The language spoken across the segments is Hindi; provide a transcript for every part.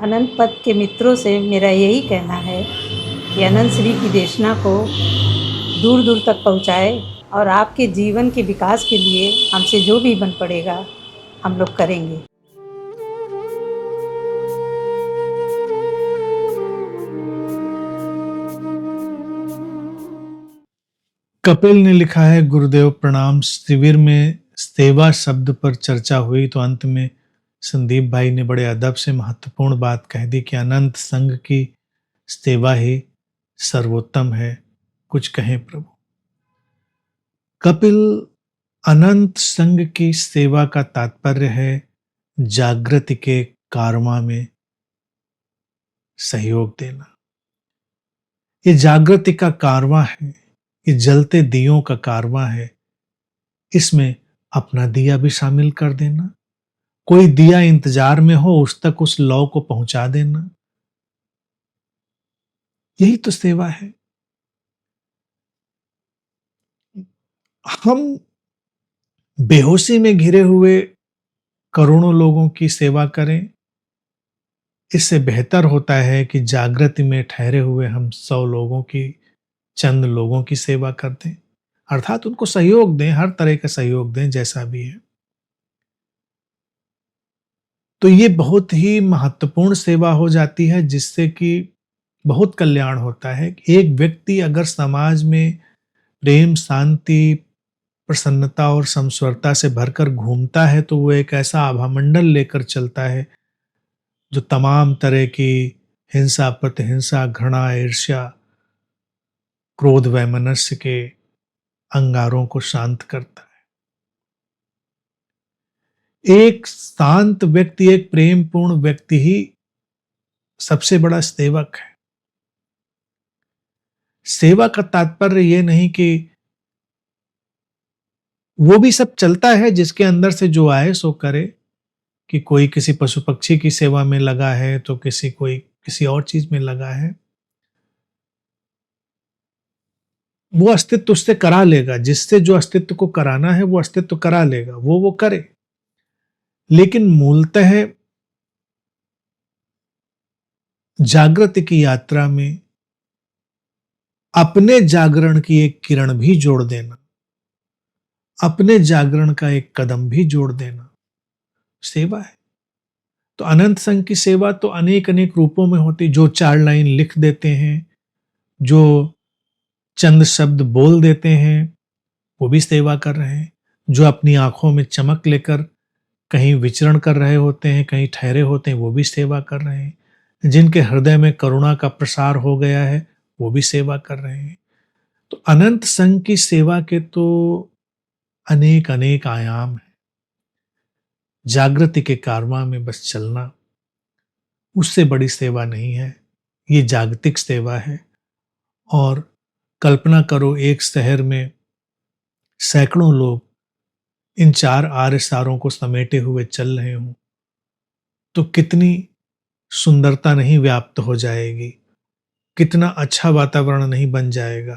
अनंत पद के मित्रों से मेरा यही कहना है कि अनंत श्री की देशना को दूर दूर तक पहुँचाए और आपके जीवन के विकास के लिए हमसे जो भी बन पड़ेगा हम लोग करेंगे। कपिल ने लिखा है, गुरुदेव प्रणाम। शिविर में सेवा शब्द पर चर्चा हुई तो अंत में संदीप भाई ने बड़े अदब से महत्वपूर्ण बात कह दी कि अनंत संघ की सेवा ही सर्वोत्तम है। कुछ कहें प्रभु। कपिल, अनंत संघ की सेवा का तात्पर्य है जागृति के कारवां में सहयोग देना। ये जागृति का कारवां है, ये जलते दियों का कारवां है। इसमें अपना दिया भी शामिल कर देना। कोई दिया इंतजार में हो, उस तक उस लौ को पहुंचा देना। यही तो सेवा है। हम बेहोशी में घिरे हुए करोड़ों लोगों की सेवा करें, इससे बेहतर होता है कि जागृति में ठहरे हुए हम 100 लोगों की, चंद लोगों की सेवा कर दें। अर्थात उनको सहयोग दें, हर तरह का सहयोग दें, जैसा भी है। तो ये बहुत ही महत्वपूर्ण सेवा हो जाती है, जिससे कि बहुत कल्याण होता है। एक व्यक्ति अगर समाज में प्रेम, शांति, प्रसन्नता और समस्वरता से भरकर घूमता है तो वो एक ऐसा आभामंडल लेकर चलता है जो तमाम तरह की हिंसा, प्रतिहिंसा, घृणा, ईर्ष्या, क्रोध, वैमनस्य के अंगारों को शांत करता है। एक शांत व्यक्ति, एक प्रेमपूर्ण व्यक्ति ही सबसे बड़ा सेवक है। सेवा का तात्पर्य ये नहीं कि वो भी सब चलता है, जिसके अंदर से जो आए सो करे, कि कोई किसी पशु पक्षी की सेवा में लगा है तो कोई किसी और चीज में लगा है। वो अस्तित्व उससे करा लेगा, जिससे जो अस्तित्व को कराना है वो अस्तित्व करा लेगा, वो करे। लेकिन मूलतः जागृति की यात्रा में अपने जागरण की एक किरण भी जोड़ देना, अपने जागरण का एक कदम भी जोड़ देना सेवा है। तो अनंत संघ की सेवा तो अनेक अनेक रूपों में होती। जो 4 लाइन लिख देते हैं, जो चंद शब्द बोल देते हैं, वो भी सेवा कर रहे हैं। जो अपनी आंखों में चमक लेकर कहीं विचरण कर रहे होते हैं, कहीं ठहरे होते हैं, वो भी सेवा कर रहे हैं। जिनके हृदय में करुणा का प्रसार हो गया है, वो भी सेवा कर रहे हैं। तो अनंत संघ की सेवा के तो अनेक अनेक आयाम हैं। जागृति के कारवां में बस चलना, उससे बड़ी सेवा नहीं है। ये जागतिक सेवा है। और कल्पना करो, एक शहर में सैकड़ों लोग इन 4 आर्य सारों को समेटे हुए चल रहे हों, तो कितनी सुंदरता नहीं व्याप्त हो जाएगी, कितना अच्छा वातावरण नहीं बन जाएगा।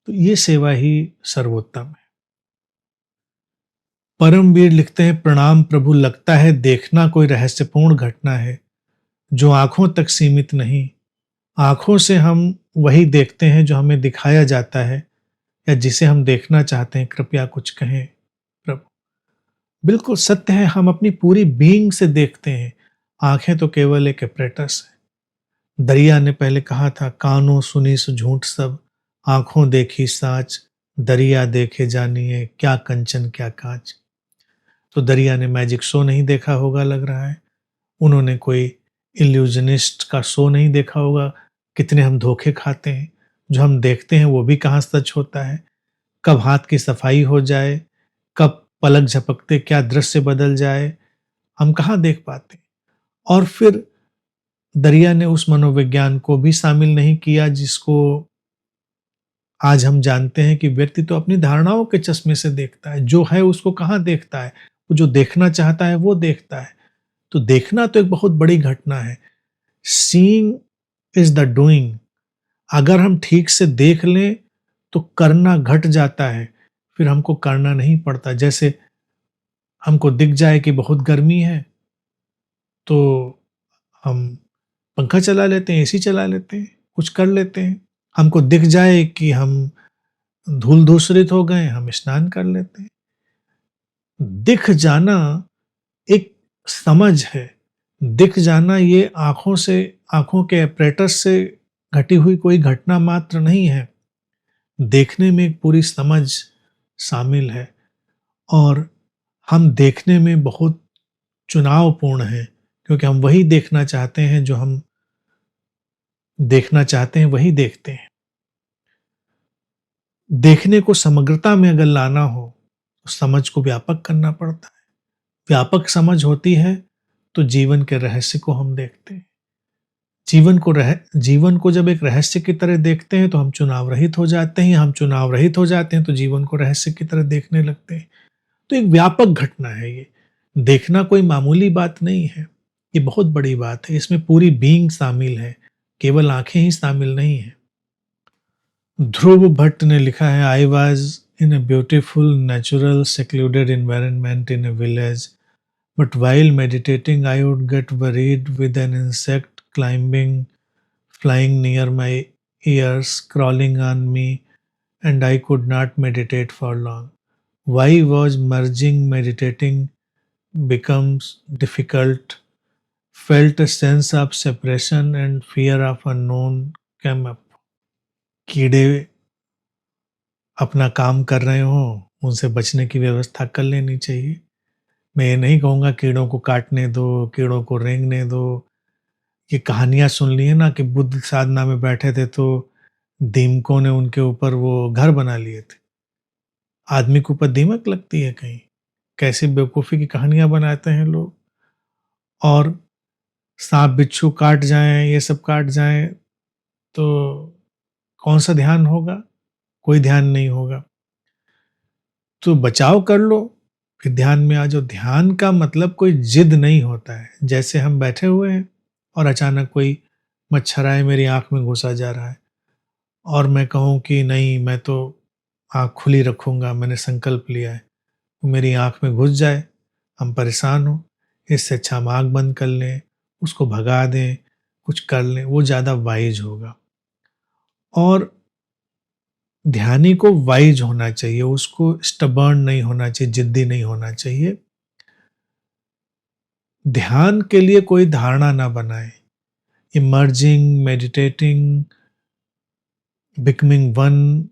तो ये सेवा ही सर्वोत्तम है। परमवीर लिखते हैं, प्रणाम प्रभु। लगता है देखना कोई रहस्यपूर्ण घटना है जो आंखों तक सीमित नहीं। आंखों से हम वही देखते हैं जो हमें दिखाया जाता है या जिसे हम देखना चाहते हैं। कृपया कुछ कहें प्रभु। बिल्कुल सत्य है, हम अपनी पूरी बीइंग से देखते हैं। आंखें तो केवल एक एपरेटस है। दरिया ने पहले कहा था, कानों सुनी सो झूठ सब, आंखों देखी साच, दरिया देखे जानिए क्या कंचन क्या कांच। तो दरिया ने मैजिक शो नहीं देखा होगा, लग रहा है। उन्होंने कोई इल्यूजनिस्ट का शो नहीं देखा होगा। कितने हम धोखे खाते हैं। जो हम देखते हैं वो भी कहाँ सच होता है। कब हाथ की सफाई हो जाए, कब पलक झपकते क्या दृश्य बदल जाए, हम कहाँ देख पाते। और फिर दरिया ने उस मनोविज्ञान को भी शामिल नहीं किया जिसको आज हम जानते हैं कि व्यक्ति तो अपनी धारणाओं के चश्मे से देखता है। जो है उसको कहाँ देखता है, वो जो देखना चाहता है वो देखता है। तो देखना तो एक बहुत बड़ी घटना है। Seeing is the doing. अगर हम ठीक से देख लें तो करना घट जाता है, फिर हमको करना नहीं पड़ता। जैसे हमको दिख जाए कि बहुत गर्मी है तो हम पंखा चला लेते हैं, एसी चला लेते हैं, कुछ कर लेते हैं। हमको दिख जाए कि हम धूल धूसरित हो गए, हम स्नान कर लेते हैं। दिख जाना एक समझ है। दिख जाना ये आँखों के apparatus से घटी हुई कोई घटना मात्र नहीं है। देखने में एक पूरी समझ शामिल है और हम देखने में बहुत चुनावपूर्ण हैं, क्योंकि हम वही देखना चाहते हैं जो हम देखना चाहते हैं, वही देखते हैं। देखने को समग्रता में अगर लाना हो, तो समझ को व्यापक करना पड़ता है। व्यापक समझ होती है, तो जीवन के रहस्य को हम देखते हैं। जीवन को जब एक रहस्य की तरह देखते हैं, तो हम चुनाव रहित हो जाते हैं। हम चुनाव रहित हो जाते हैं, तो जीवन को रहस्य की तरह देखने लगते हैं। तो एक व्यापक घटना है ये। देखना कोई मामूली बात नहीं है, ये बहुत बड़ी बात है। इसमें पूरी बीइंग शामिल है, केवल आँखें ही शामिल नहीं हैं। ध्रुव भट्ट ने लिखा है, I was in a beautiful natural secluded environment in a village, but while meditating I would get worried with an insect flying near my ears, crawling on me, and I could not meditate for long. Why was meditating becomes difficult, felt a sense of separation and fear of unknown came up. कीड़े अपना काम कर रहे हों, उनसे बचने की व्यवस्था कर लेनी चाहिए। मैं ये नहीं कहूँगा कीड़ों को काटने दो, कीड़ों को रेंगने दो। ये कहानियाँ सुन ली है ना कि बुद्ध साधना में बैठे थे तो दीमकों ने उनके ऊपर वो घर बना लिए थे। आदमी के ऊपर दीमक लगती है कहीं? कैसी बेवकूफ़ी की कहानियाँ बनाते हैं लोग। और साँप बिच्छू काट जाएँ, ये सब काट जाएँ, तो कौन-सा ध्यान होगा? कोई ध्यान नहीं होगा। तो बचाव कर लो, फिर ध्यान में आ जाओ। ध्यान का मतलब कोई जिद नहीं होता है। जैसे हम बैठे हुए हैं और अचानक कोई मच्छर मेरी आँख में घुसा जा रहा है और मैं कहूँ कि नहीं, मैं तो आँख खुली रखूँगा, मैंने संकल्प लिया है। वो मेरी आँख में घुस जाए, हम परेशान हों, इससे अच्छा हम आँख बंद कर लें, उसको भगा दें, कुछ कर लें, वो ज़्यादा वाइज होगा। और ध्यानी को वाइज होना चाहिए, उसको स्टबर्न नहीं होना चाहिए, जिद्दी नहीं होना चाहिए। ध्यान के लिए कोई धारणा ना बनाए। इमर्जिंग, मेडिटेटिंग, बिकमिंग वन,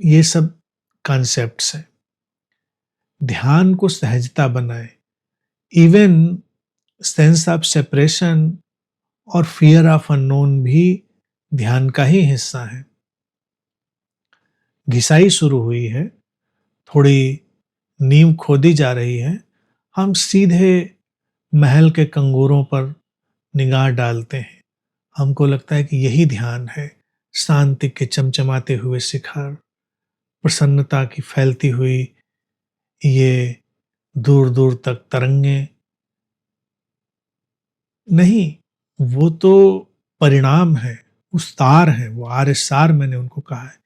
ये सब कॉन्सेप्ट्स हैं। ध्यान को सहजता बनाए। इवन सेंस ऑफ सेपरेशन और फियर ऑफ अननोन भी ध्यान का ही हिस्सा है। घिसाई शुरू हुई है, थोड़ी नींव खोदी जा रही है, हम सीधे महल के कंगोरों पर निगाह डालते हैं। हमको लगता है कि यही ध्यान है। शांति के चमचमाते हुए शिखर, प्रसन्नता की फैलती हुई ये दूर दूर तक तरंगे। नहीं, वो तो परिणाम है, उस तार है, वो आर्य सार मैंने उनको कहा है।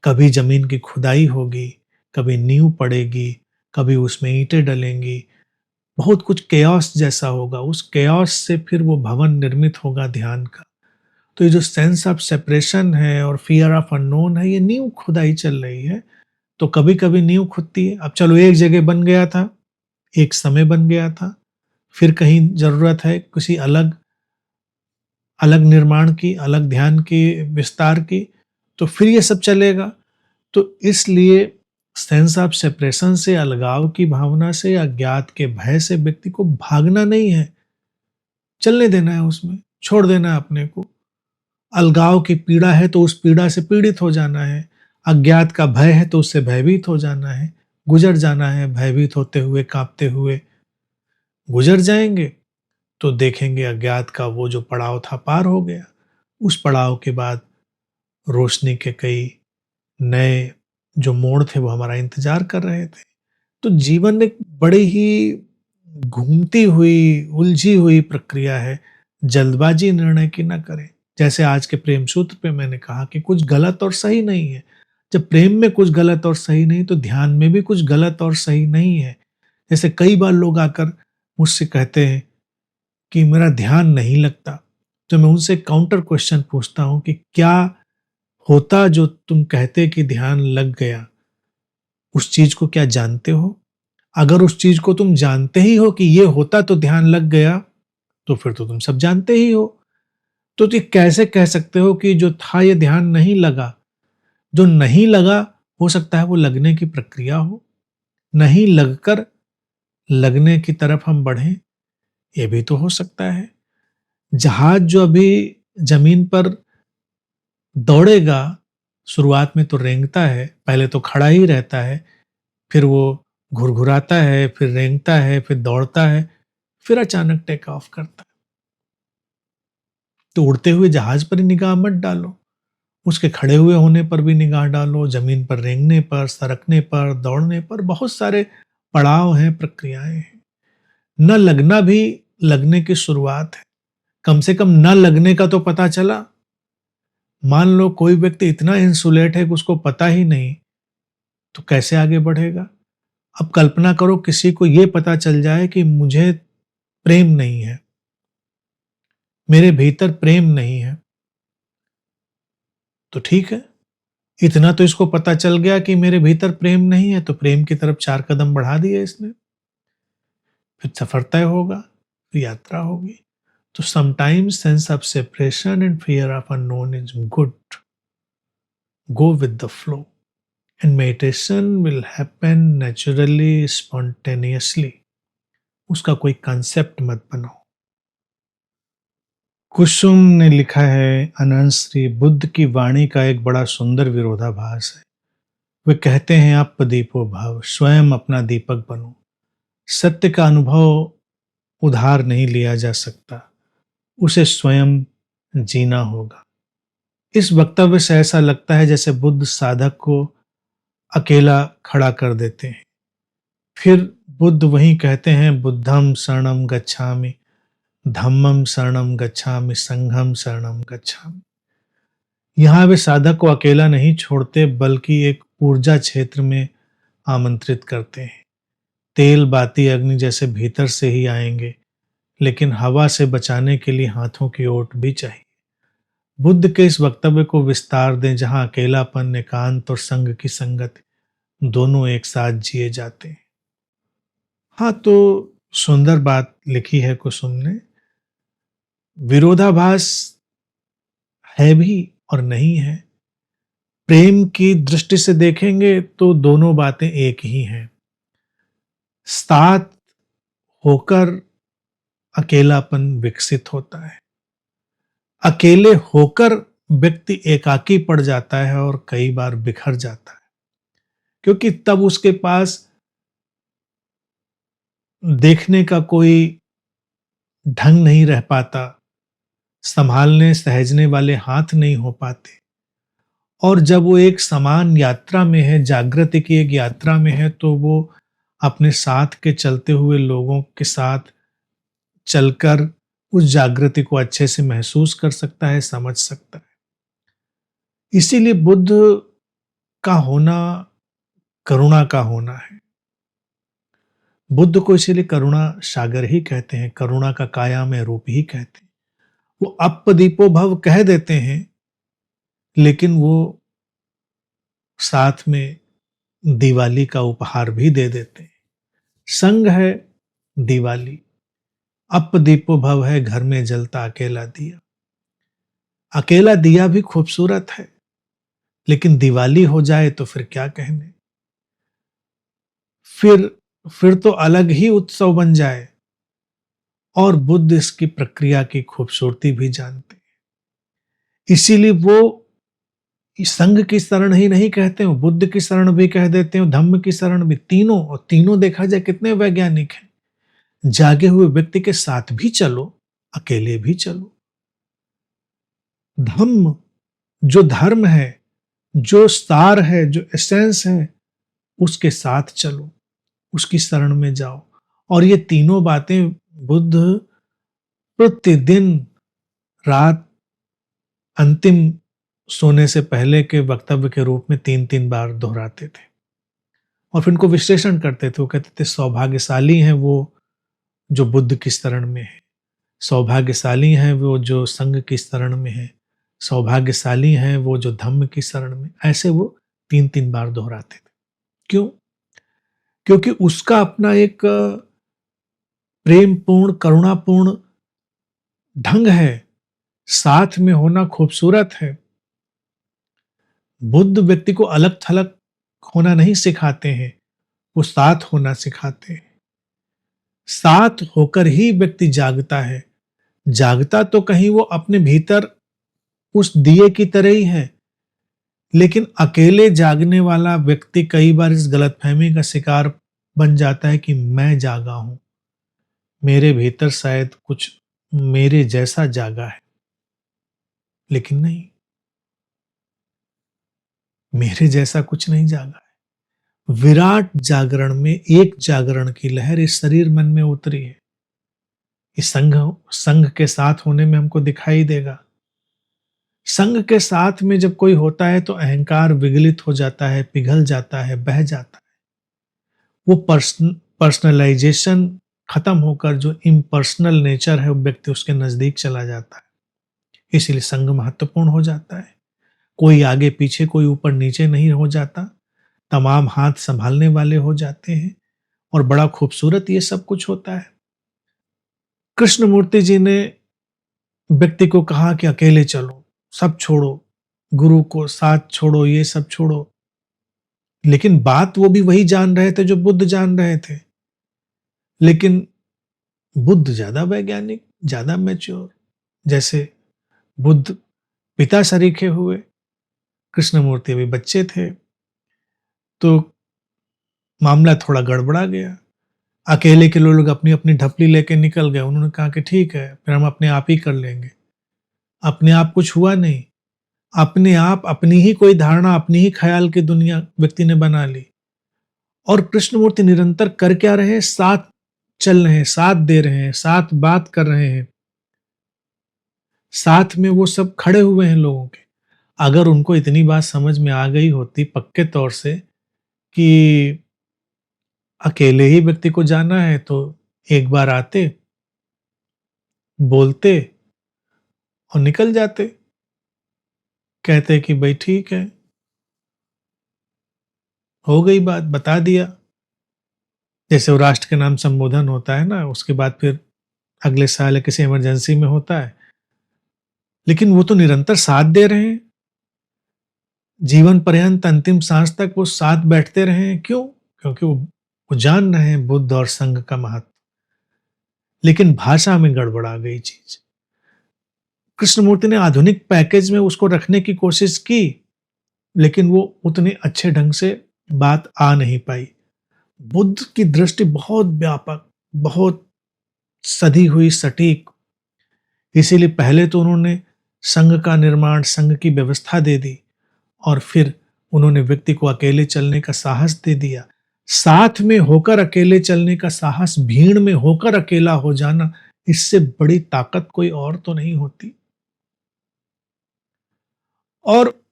कभी जमीन की खुदाई होगी, कभी नींव पड़ेगी, कभी उसमें ईंटें डलेंगी, बहुत कुछ केओस जैसा होगा। उस केओस से फिर वो भवन निर्मित होगा ध्यान का। तो ये जो सेंस ऑफ सेपरेशन है और फियर ऑफ अननोन है, ये नींव खुदाई चल रही है। तो कभी कभी नींव खुदती है। अब चलो, एक जगह बन गया था, एक समय बन गया था, फिर कहीं जरूरत है किसी अलग अलग निर्माण की, अलग ध्यान की, विस्तार की, तो फिर ये सब चलेगा। तो इसलिए सेंस ऑफ सेपरेशन से, अलगाव की भावना से, अज्ञात के भय से व्यक्ति को भागना नहीं है, चलने देना है, उसमें छोड़ देना है अपने को। अलगाव की पीड़ा है तो उस पीड़ा से पीड़ित हो जाना है। अज्ञात का भय है तो उससे भयभीत हो जाना है, गुजर जाना है। भयभीत होते हुए, कांपते हुए गुजर जाएंगे तो देखेंगे अज्ञात का वो जो पड़ाव था पार हो गया। उस पड़ाव के बाद रोशनी के कई नए जो मोड़ थे वो हमारा इंतजार कर रहे थे। तो जीवन एक बड़ी ही घूमती हुई, उलझी हुई प्रक्रिया है। जल्दबाजी निर्णय की ना करें। जैसे आज के प्रेम सूत्र पे मैंने कहा कि कुछ गलत और सही नहीं है। जब प्रेम में कुछ गलत और सही नहीं, तो ध्यान में भी कुछ गलत और सही नहीं है। जैसे कई बार लोग आकर मुझसे कहते हैं कि मेरा ध्यान नहीं लगता, तो मैं उनसे काउंटर क्वेश्चन पूछता हूँ कि क्या होता जो तुम कहते कि ध्यान लग गया, उस चीज को क्या जानते हो? अगर उस चीज को तुम जानते ही हो कि ये होता तो ध्यान लग गया, तो फिर तो तुम सब जानते ही हो। तो ये कैसे कह सकते हो कि जो था ये ध्यान नहीं लगा? जो नहीं लगा, हो सकता है वो लगने की प्रक्रिया हो, नहीं लगकर लगने की तरफ हम बढ़ें, ये भी तो हो सकता है। जहाज जो अभी जमीन पर दौड़ेगा, शुरुआत में तो रेंगता है, पहले तो खड़ा ही रहता है, फिर वो घुरघुराता है, फिर रेंगता है, फिर दौड़ता है, फिर अचानक टेक ऑफ करता है। तो उड़ते हुए जहाज पर ही निगाह मत डालो, उसके खड़े हुए होने पर भी निगाह डालो, जमीन पर रेंगने पर, सरकने पर, दौड़ने पर, बहुत सारे पड़ाव हैं, प्रक्रियाएं हैं। न लगना भी लगने की शुरुआत है। कम से कम न लगने का तो पता चला। मान लो कोई व्यक्ति इतना इंसुलेट है कि उसको पता ही नहीं, तो कैसे आगे बढ़ेगा? अब कल्पना करो किसी को ये पता चल जाए कि मुझे प्रेम नहीं है, मेरे भीतर प्रेम नहीं है, तो ठीक है, इतना तो इसको पता चल गया कि मेरे भीतर प्रेम नहीं है, तो प्रेम की तरफ 4 कदम बढ़ा दिए इसने, फिर सफर तय होगा, फिर यात्रा होगी। तो sometimes sense of separation and fear of unknown is good. Go with the flow and meditation will happen naturally, spontaneously. उसका कोई कंसेप्ट मत बनाओ। कुसुम ने लिखा है, अनंत श्री बुद्ध की वाणी का एक बड़ा सुंदर विरोधाभास है। वे कहते हैं, आप दीपो भव, स्वयं अपना दीपक बनो। सत्य का अनुभव उधार नहीं लिया जा सकता, उसे स्वयं जीना होगा। इस वक्तव्य से ऐसा लगता है जैसे बुद्ध साधक को अकेला खड़ा कर देते हैं। फिर बुद्ध वहीं कहते हैं, बुद्धम शरणम गच्छामि, धम्मम शरणम गच्छामि, संघम शरणम गच्छामि। यहाँ वे साधक को अकेला नहीं छोड़ते, बल्कि एक ऊर्जा क्षेत्र में आमंत्रित करते हैं। तेल बाती अग्नि जैसे भीतर से ही आएंगे, लेकिन हवा से बचाने के लिए हाथों की ओट भी चाहिए। बुद्ध के इस वक्तव्य को विस्तार दें, जहां अकेलापन, एकांत और संग की संगत दोनों एक साथ जिए जाते हैं। हाँ, तो सुंदर बात लिखी है कुसुम ने। विरोधाभास है भी और नहीं है। प्रेम की दृष्टि से देखेंगे तो दोनों बातें एक ही हैं। साथ होकर अकेलापन विकसित होता है। अकेले होकर व्यक्ति एकाकी पड़ जाता है और कई बार बिखर जाता है, क्योंकि तब उसके पास देखने का कोई ढंग नहीं रह पाता, संभालने सहजने वाले हाथ नहीं हो पाते। और जब वो एक समान यात्रा में है, जागृति की एक यात्रा में है, तो वो अपने साथ के चलते हुए लोगों के साथ चलकर उस जागृति को अच्छे से महसूस कर सकता है, समझ सकता है। इसीलिए बुद्ध का होना करुणा का होना है। बुद्ध को इसीलिए करुणा सागर ही कहते हैं, करुणा का काया में रूप ही कहते हैं। वो अप्पदीपो भव कह देते हैं, लेकिन वो साथ में दिवाली का उपहार भी दे देते हैं। संग है दिवाली, अप्पदीपो भव है घर में जलता अकेला दिया। अकेला दिया भी खूबसूरत है, लेकिन दिवाली हो जाए तो फिर क्या कहने। फिर तो अलग ही उत्सव बन जाए। और बुद्ध इसकी प्रक्रिया की खूबसूरती भी जानते हैं। इसीलिए वो संघ की शरण ही नहीं कहते हो, बुद्ध की शरण भी कह देते हो, धम्म की शरण भी, तीनों। और तीनों देखा जाए कितने वैज्ञानिक हैं। जागे हुए व्यक्ति के साथ भी चलो, अकेले भी चलो। धम्म जो धर्म है, जो सार है, जो एसेंस है, उसके साथ चलो, उसकी शरण में जाओ। और ये तीनों बातें बुद्ध प्रतिदिन रात अंतिम सोने से पहले के वक्तव्य के रूप में 3-3 बार दोहराते थे और फिर उनको विश्लेषण करते थे। वो कहते थे, सौभाग्यशाली हैं वो जो बुद्ध की शरण में है, सौभाग्यशाली हैं वो जो संघ की शरण में है, सौभाग्यशाली हैं वो जो धम्म की शरण में। ऐसे वो 3-3 बार दोहराते थे। क्यों? क्योंकि उसका अपना एक प्रेमपूर्ण, करुणापूर्ण ढंग है, साथ में होना खूबसूरत है। बुद्ध व्यक्ति को अलग-थलग होना नहीं सिखाते हैं, वो साथ होना सिखाते हैं। साथ होकर ही व्यक्ति जागता है। जागता तो कहीं वो अपने भीतर उस दिए की तरह ही है, लेकिन अकेले जागने वाला व्यक्ति कई बार इस गलतफहमी का शिकार बन जाता है कि मैं जागा हूं, मेरे भीतर शायद कुछ मेरे जैसा जागा है। लेकिन नहीं, मेरे जैसा कुछ नहीं जागा है। विराट जागरण में एक जागरण की लहर इस शरीर मन में उतरी है। इस संघ के साथ होने में हमको दिखाई देगा। संघ के साथ में जब कोई होता है तो अहंकार विगलित हो जाता है, पिघल जाता है, बह जाता है। वो पर्सनलाइजेशन खत्म होकर जो इम्पर्सनल नेचर है वो व्यक्ति उसके नजदीक चला जाता है। इसीलिए संघ महत्वपूर्ण हो जाता है। कोई आगे पीछे, कोई ऊपर नीचे नहीं हो जाता, तमाम हाथ संभालने वाले हो जाते हैं और बड़ा खूबसूरत ये सब कुछ होता है। कृष्णमूर्ति जी ने व्यक्ति को कहा कि अकेले चलो, सब छोड़ो, गुरु को साथ छोड़ो, ये सब छोड़ो। लेकिन बात वो भी वही जान रहे थे जो बुद्ध जान रहे थे। लेकिन बुद्ध ज्यादा वैज्ञानिक, ज्यादा मैच्योर। जैसे बुद्ध पिता सरीखे हुए, कृष्णमूर्ति अभी बच्चे थे, तो मामला थोड़ा गड़बड़ा गया। अकेले के लोग अपनी अपनी ढपली लेके निकल गए। उन्होंने कहा कि ठीक है, फिर हम अपने आप ही कर लेंगे। अपने आप कुछ हुआ नहीं। अपने आप अपनी ही कोई धारणा, अपनी ही ख्याल की दुनिया व्यक्ति ने बना ली। और कृष्णमूर्ति निरंतर कर क्या रहे हैं? साथ चल रहे हैं, साथ दे रहे हैं, साथ बात कर रहे हैं, साथ में वो सब खड़े हुए हैं लोगों के। अगर उनको इतनी बात समझ में आ गई होती पक्के तौर से कि अकेले ही व्यक्ति को जाना है, तो एक बार आते, बोलते और निकल जाते। कहते कि भाई ठीक है, हो गई बात, बता दिया। जैसे वो राष्ट्र के नाम संबोधन होता है ना, उसके बाद फिर अगले साल किसी इमरजेंसी में होता है। लेकिन वो तो निरंतर साथ दे रहे हैं, जीवन पर्यंत अंतिम सांस तक वो साथ बैठते रहे हैं। क्यों? क्योंकि वो जान रहे हैं बुद्ध और संघ का महत्व। लेकिन भाषा में गड़बड़ा गई चीज। कृष्णमूर्ति ने आधुनिक पैकेज में उसको रखने की कोशिश की, लेकिन वो उतने अच्छे ढंग से बात आ नहीं पाई। बुद्ध की दृष्टि बहुत व्यापक, बहुत सधी हुई, सटीक। इसीलिए पहले तो उन्होंने संघ का निर्माण, संघ की व्यवस्था दे दी, और फिर उन्होंने व्यक्ति को अकेले चलने का साहस दे दिया। साथ में होकर अकेले चलने का साहस, भीड़ में होकर अकेला हो जाना, इससे बड़ी ताकत कोई और तो नहीं होती। और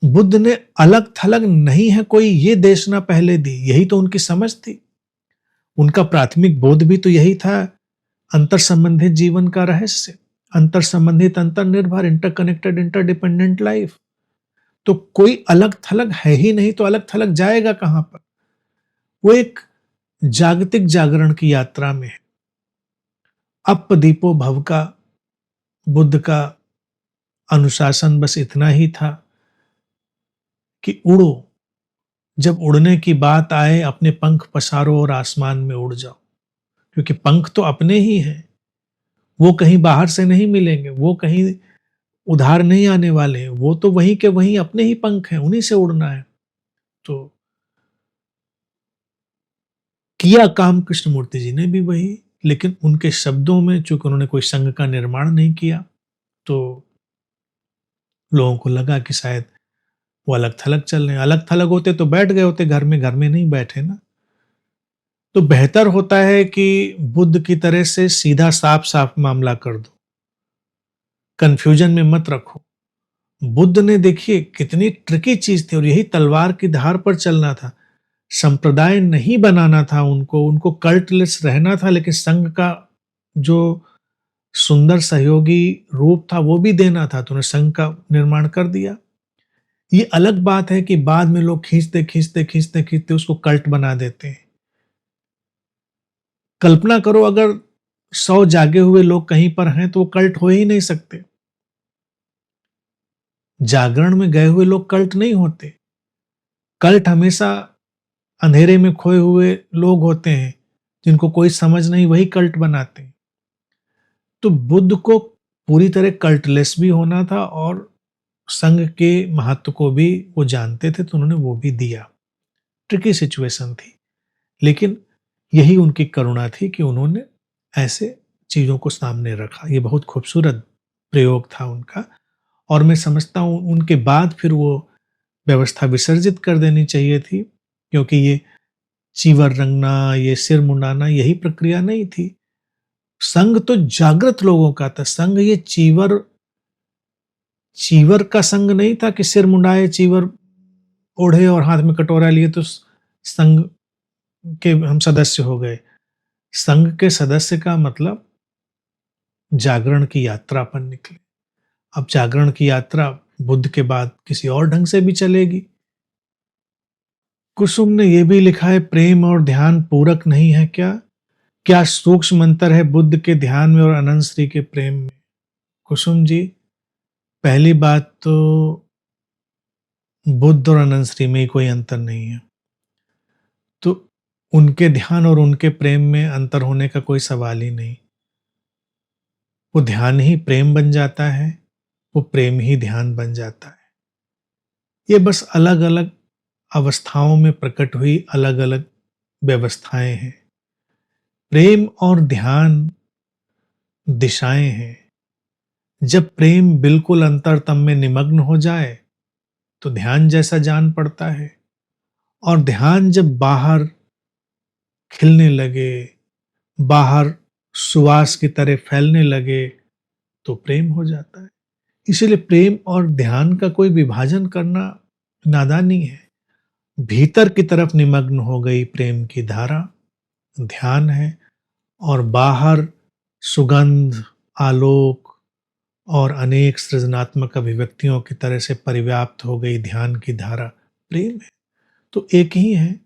बुद्ध ने अलग थलग नहीं है कोई, ये देशना पहले दी। यही तो उनकी समझ थी। उनका प्राथमिक बोध भी तो यही था, अंतर संबंधित जीवन का रहस्य, अंतर संबंधित, अंतर निर्भर, इंटरकनेक्टेड, इंटरडिपेंडेंट लाइफ। तो कोई अलग थलग है ही नहीं, तो अलग थलग जाएगा कहां पर? वो एक जागतिक जागरण की यात्रा में है। अपदीपो भव का बुद्ध का अनुशासन बस इतना ही था कि उड़ो, जब उड़ने की बात आए अपने पंख पसारो और आसमान में उड़ जाओ। क्योंकि पंख तो अपने ही हैं, वो कहीं बाहर से नहीं मिलेंगे, वो कहीं उधार नहीं आने वाले हैं, वो तो वहीं के वहीं अपने ही पंख हैं, उन्हीं से उड़ना है। तो किया काम कृष्णमूर्ति जी ने भी वही, लेकिन उनके शब्दों में, चूंकि उन्होंने कोई संघ का निर्माण नहीं किया, तो लोगों को लगा कि शायद वो अलग थलग चल रहे हैं। अलग थलग होते तो बैठ गए होते घर में नहीं बैठे ना। तो बेहतर होता है कि बुद्ध की तरह से सीधा साफ साफ मामला कर दो, कंफ्यूजन में मत रखो। बुद्ध ने देखिए कितनी ट्रिकी चीज थी, और यही तलवार की धार पर चलना था। संप्रदाय नहीं बनाना था उनको कल्टलेस रहना था, लेकिन संघ का जो सुंदर सहयोगी रूप था वो भी देना था, तूने संघ का निर्माण कर दिया। ये अलग बात है कि बाद में लोग खींचते उसको कल्ट बना देते हैं। कल्पना करो अगर 100 जागे हुए लोग कहीं पर हैं तो वो कल्ट हो ही नहीं सकते। जागरण में गए हुए लोग कल्ट नहीं होते। कल्ट हमेशा अंधेरे में खोए हुए लोग होते हैं, जिनको कोई समझ नहीं, वही कल्ट बनाते हैं। तो बुद्ध को पूरी तरह कल्टलेस भी होना था और संघ के महत्व को भी वो जानते थे, तो उन्होंने वो भी दिया। ट्रिकी सिचुएशन थी, लेकिन यही उनकी करुणा थी कि उन्होंने ऐसे चीजों को सामने रखा। ये बहुत खूबसूरत प्रयोग था उनका, और मैं समझता हूँ उनके बाद फिर वो व्यवस्था विसर्जित कर देनी चाहिए थी, क्योंकि ये चीवर रंगना, ये सिर मुंडाना, यही प्रक्रिया नहीं थी। संघ तो जागृत लोगों का था। संघ ये चीवर का संघ नहीं था कि सिर मुंडाए, चीवर ओढ़े और हाथ में कटोरा लिए तो संघ के हम सदस्य हो गए। संघ के सदस्य का मतलब जागरण की यात्रा पर निकले। अब जागरण की यात्रा बुद्ध के बाद किसी और ढंग से भी चलेगी। कुसुम ने यह भी लिखा है, प्रेम और ध्यान पूरक नहीं है क्या? क्या सूक्ष्म अंतर है बुद्ध के ध्यान में और अनंत श्री के प्रेम में? कुसुम जी, पहली बात तो बुद्ध और अनंत श्री में कोई अंतर नहीं है। तो उनके ध्यान और उनके प्रेम में अंतर होने का कोई सवाल ही नहीं। वो ध्यान ही प्रेम बन जाता है, वो प्रेम ही ध्यान बन जाता है। ये बस अलग अलग अवस्थाओं में प्रकट हुई अलग अलग व्यवस्थाएं हैं। प्रेम और ध्यान दिशाएं हैं। जब प्रेम बिल्कुल अंतरतम में निमग्न हो जाए तो ध्यान जैसा जान पड़ता है, और ध्यान जब बाहर खिलने लगे, बाहर सुवास की तरह फैलने लगे, तो प्रेम हो जाता है। इसीलिए प्रेम और ध्यान का कोई विभाजन करना नादानी है। भीतर की तरफ निमग्न हो गई प्रेम की धारा ध्यान है, और बाहर सुगंध, आलोक और अनेक सृजनात्मक अभिव्यक्तियों की तरह से परिव्याप्त हो गई ध्यान की धारा प्रेम है। तो एक ही है।